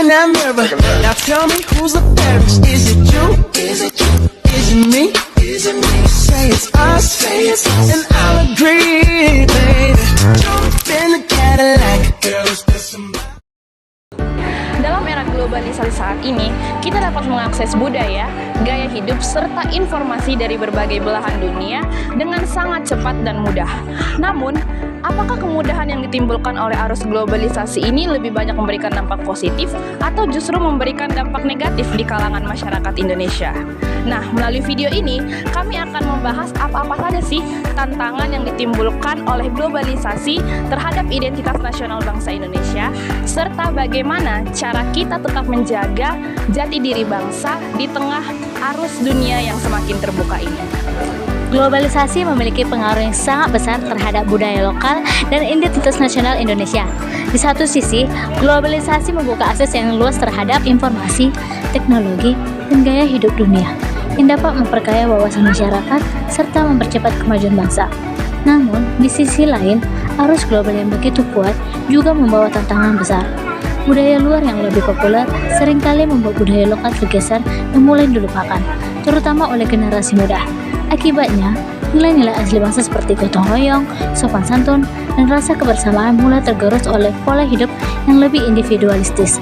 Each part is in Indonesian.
in that mirror. Now tell me who's the fairest? Is it you? Is it you? Is it me? Is it me? Say it's us, and I'll agree, baby. Jump in the Cadillac, girl, is this somebody? Dalam era globalisasi saat ini, kita dapat mengakses budaya, gaya hidup, serta informasi dari berbagai belahan dunia dengan sangat cepat dan mudah. Namun, apakah kemudahan yang ditimbulkan oleh arus globalisasi ini lebih banyak memberikan dampak positif atau justru memberikan dampak negatif di kalangan masyarakat Indonesia? Nah, melalui video ini, kami akan membahas apa-apa saja sih tantangan yang ditimbulkan oleh globalisasi terhadap identitas nasional bangsa Indonesia, serta bagaimana cara kita tetap menjaga jati diri bangsa di tengah arus dunia yang semakin terbuka ini. Globalisasi memiliki pengaruh yang sangat besar terhadap budaya lokal dan identitas nasional Indonesia. Di satu sisi, globalisasi membuka akses yang luas terhadap informasi, teknologi, dan gaya hidup dunia yang dapat memperkaya wawasan masyarakat serta mempercepat kemajuan bangsa. Namun, di sisi lain, arus global yang begitu kuat juga membawa tantangan besar. Budaya luar yang lebih populer seringkali membuat budaya lokal tergeser dan mulai dilupakan, terutama oleh generasi muda. Akibatnya, nilai-nilai asli bangsa seperti gotong royong, sopan santun, dan rasa kebersamaan mulai tergerus oleh pola hidup yang lebih individualistis.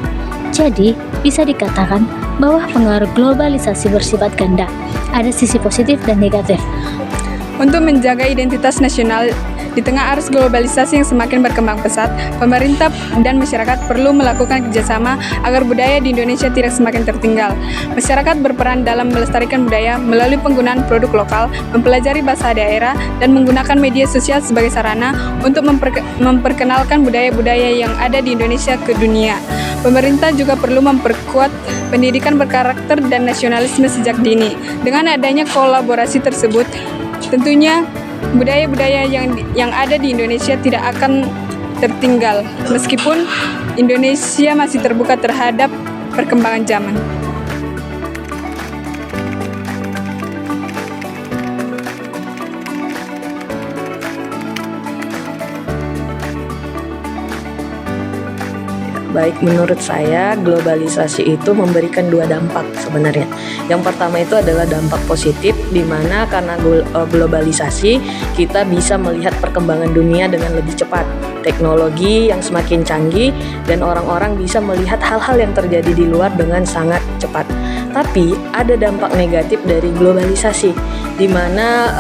Jadi, bisa dikatakan bahwa pengaruh globalisasi bersifat ganda. Ada sisi positif dan negatif. Untuk menjaga identitas nasional di tengah arus globalisasi yang semakin berkembang pesat, pemerintah dan masyarakat perlu melakukan kerjasama agar budaya di Indonesia tidak semakin tertinggal. Masyarakat berperan dalam melestarikan budaya melalui penggunaan produk lokal, mempelajari bahasa daerah, dan menggunakan media sosial sebagai sarana untuk memperkenalkan budaya-budaya yang ada di Indonesia ke dunia. Pemerintah juga perlu memperkuat pendidikan berkarakter dan nasionalisme sejak dini. Dengan adanya kolaborasi tersebut, tentunya budaya-budaya yang ada di Indonesia tidak akan tertinggal, meskipun Indonesia masih terbuka terhadap perkembangan zaman. Baik, menurut saya globalisasi itu memberikan dua dampak sebenarnya. Yang pertama itu adalah dampak positif, di mana karena globalisasi kita bisa melihat perkembangan dunia dengan lebih cepat, teknologi yang semakin canggih, dan orang-orang bisa melihat hal-hal yang terjadi di luar dengan sangat cepat. Tapi ada dampak negatif dari globalisasi, di mana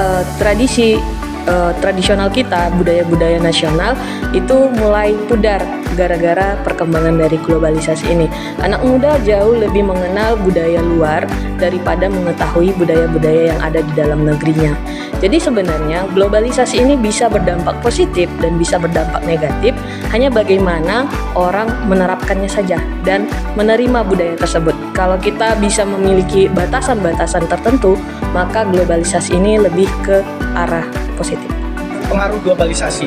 tradisional kita, budaya-budaya nasional itu mulai pudar gara-gara perkembangan dari globalisasi ini. Anak muda jauh lebih mengenal budaya luar daripada mengetahui budaya-budaya yang ada di dalam negerinya. Jadi sebenarnya globalisasi ini bisa berdampak positif dan bisa berdampak negatif, hanya bagaimana orang menerapkannya saja dan menerima budaya tersebut. Kalau kita bisa memiliki batasan-batasan tertentu, maka globalisasi ini lebih ke arah positif. Pengaruh globalisasi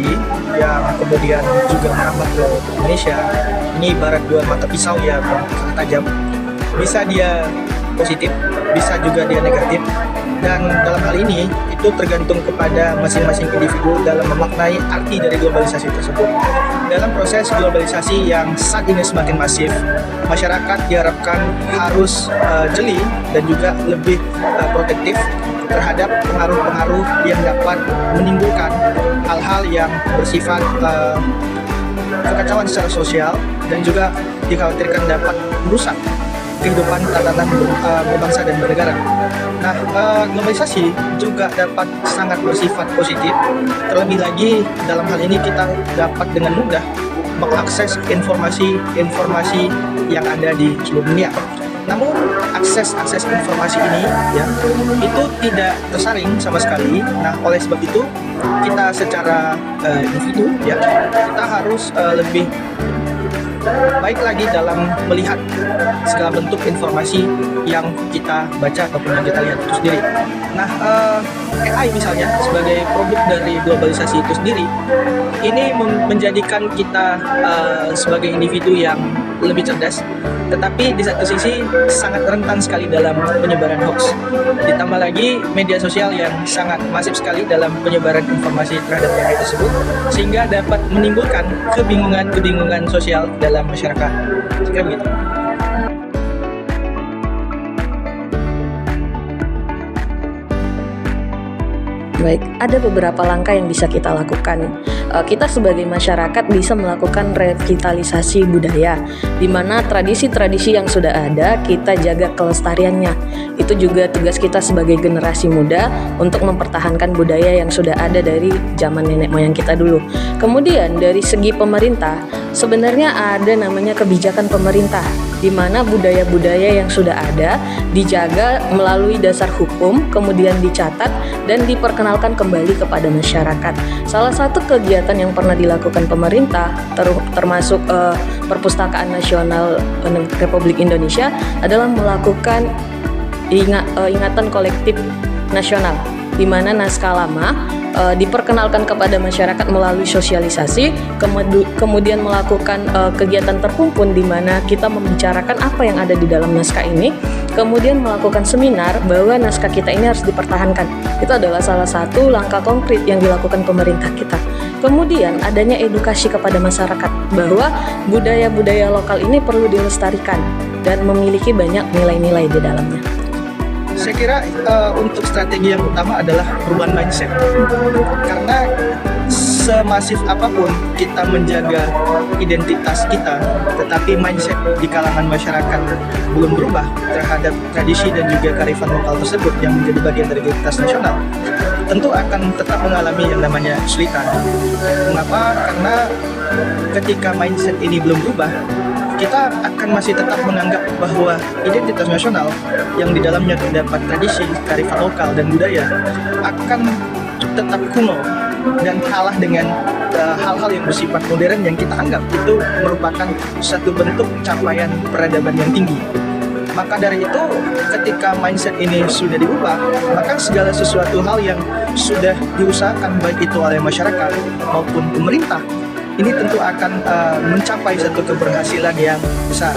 yang kemudian juga merambat ke Indonesia ini ibarat dua mata pisau yang sangat tajam. Bisa dia positif, bisa juga dia negatif, dan dalam hal ini itu tergantung kepada masing-masing individu dalam memaknai arti dari globalisasi tersebut. Dalam proses globalisasi yang saat ini semakin masif, masyarakat diharapkan harus jeli dan juga lebih protektif terhadap pengaruh-pengaruh yang dapat menimbulkan hal-hal yang bersifat kekacauan secara sosial dan juga dikhawatirkan dapat merusak kehidupan tatanan berbangsa dan bernegara. Nah, globalisasi juga dapat sangat bersifat positif. Terlebih lagi dalam hal ini kita dapat dengan mudah mengakses informasi yang ada di seluruh dunia. Namun akses informasi ini ya itu tidak tersaring sama sekali. Nah, oleh sebab itu kita secara individu ya kita harus lebih baik lagi dalam melihat segala bentuk informasi yang kita baca ataupun yang kita lihat itu sendiri. Nah, AI misalnya sebagai produk dari globalisasi itu sendiri, ini menjadikan kita sebagai individu yang lebih cerdas, tetapi di satu sisi sangat rentan sekali dalam penyebaran hoax. Ditambah lagi media sosial yang sangat masif sekali dalam penyebaran informasi terhadap AI tersebut, sehingga dapat menimbulkan kebingungan sosial dalam masyarakat. Sekian begitu. Baik, ada beberapa langkah yang bisa kita lakukan. Kita sebagai masyarakat bisa melakukan revitalisasi budaya, di mana tradisi-tradisi yang sudah ada kita jaga kelestariannya. Itu juga tugas kita sebagai generasi muda untuk mempertahankan budaya yang sudah ada dari zaman nenek moyang kita dulu. Kemudian dari segi pemerintah, sebenarnya ada namanya kebijakan pemerintah, di mana budaya-budaya yang sudah ada dijaga melalui dasar hukum, kemudian dicatat dan diperkenalkan kembali kepada masyarakat. Salah satu kegiatan yang pernah dilakukan pemerintah, termasuk Perpustakaan Nasional Republik Indonesia, adalah melakukan ingatan kolektif nasional, di mana naskah lama diperkenalkan kepada masyarakat melalui sosialisasi, kemudian melakukan kegiatan terkumpul di mana kita membicarakan apa yang ada di dalam naskah ini, kemudian melakukan seminar bahwa naskah kita ini harus dipertahankan. Itu adalah salah satu langkah konkret yang dilakukan pemerintah kita. Kemudian adanya edukasi kepada masyarakat bahwa budaya-budaya lokal ini perlu dilestarikan dan memiliki banyak nilai-nilai di dalamnya. Saya kira untuk strategi yang utama adalah perubahan mindset. Karena semasif apapun kita menjaga identitas kita, tetapi mindset di kalangan masyarakat belum berubah terhadap tradisi dan juga kearifan lokal tersebut yang menjadi bagian dari identitas nasional, tentu akan tetap mengalami yang namanya kesulitan. Mengapa? Karena ketika mindset ini belum berubah, kita akan masih tetap menganggap bahwa identitas nasional yang di dalamnya terdapat tradisi, kearifan lokal, dan budaya akan tetap kuno dan kalah dengan hal-hal yang bersifat modern yang kita anggap itu merupakan satu bentuk capaian peradaban yang tinggi. Maka dari itu, ketika mindset ini sudah diubah, maka segala sesuatu hal yang sudah diusahakan baik itu oleh masyarakat maupun pemerintah, ini tentu akan mencapai satu keberhasilan yang besar.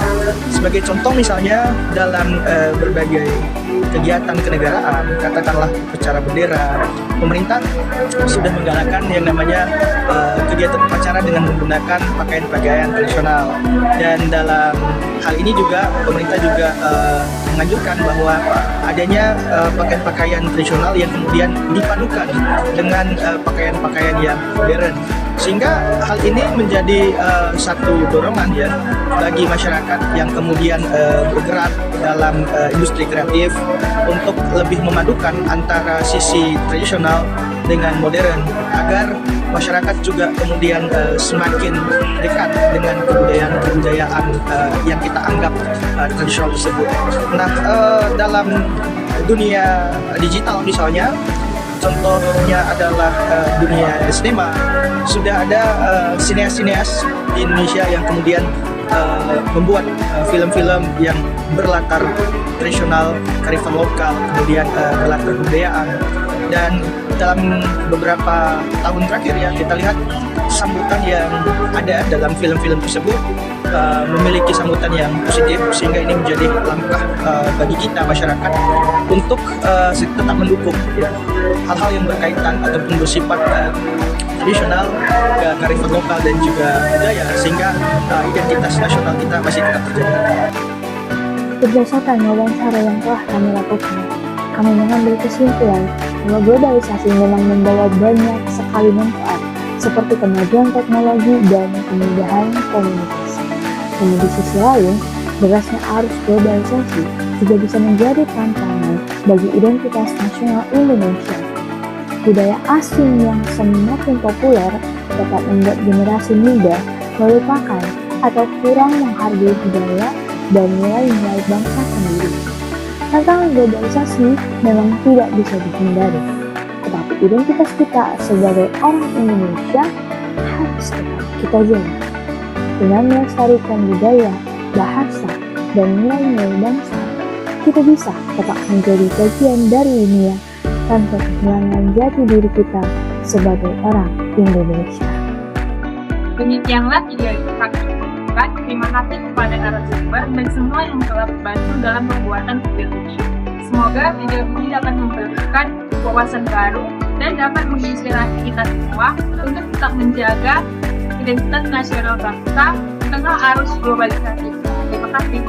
Sebagai contoh misalnya dalam berbagai kegiatan kenegaraan, katakanlah upacara bendera, pemerintah sudah menggalakkan yang namanya kegiatan upacara dengan menggunakan pakaian-pakaian tradisional. Dan dalam hal ini juga pemerintah juga menganjurkan bahwa adanya pakaian-pakaian tradisional yang kemudian dipadukan dengan pakaian-pakaian yang modern. Sehingga hal ini menjadi satu dorongan ya bagi masyarakat yang kemudian bergerak dalam industri kreatif untuk lebih memadukan antara sisi tradisional dengan modern agar masyarakat juga kemudian semakin dekat dengan kebudayaan yang kita anggap tradisional tersebut. Nah, dalam dunia digital misalnya, contohnya adalah dunia sinema, sudah ada sineas-sineas di Indonesia yang kemudian membuat film-film yang berlatar tradisional, kearifan lokal, kemudian berlatar kebudayaan. Dan dalam beberapa tahun terakhir ya kita lihat sambutan yang ada dalam film-film tersebut memiliki sambutan yang positif, sehingga ini menjadi langkah bagi kita masyarakat untuk tetap mendukung ya, hal-hal yang berkaitan ataupun bersifat tradisional, kearifan lokal dan juga budaya, sehingga identitas nasional kita masih tetap terjaga. Berdasarkan wawancara yang telah kami lakukan, kami mengambil kesimpulan bahwa globalisasi memang membawa banyak sekali manfaat, seperti kemajuan teknologi dan kemudahan komunikasi. Namun di sisi lain, derasnya arus globalisasi juga bisa menjadi tantangan bagi identitas nasional Indonesia. Budaya asing yang semakin populer dapat membuat generasi muda melupakan atau kurang menghargai budaya dan nilai-nilai bangsa sendiri. Tantangan globalisasi memang tidak bisa dihindari, tetapi identitas kita sebagai orang Indonesia harus tetap kita jaga. Dengan melestarikan budaya, bahasa, dan nilai-nilai bangsa, kita bisa tetap menjadi bagian dari dunia tanpa kehilangan jati diri kita sebagai orang Indonesia. Demikianlah video kami lakukan. Terima kasih kepada narasumber dan semua yang telah membantu dalam pembuatan video ini. Semoga video ini dapat memberikan wawasan baru dan dapat menginspirasi kita semua untuk tetap menjaga identitas nasional bangsa di tengah arus globalisasi. Terima kasih.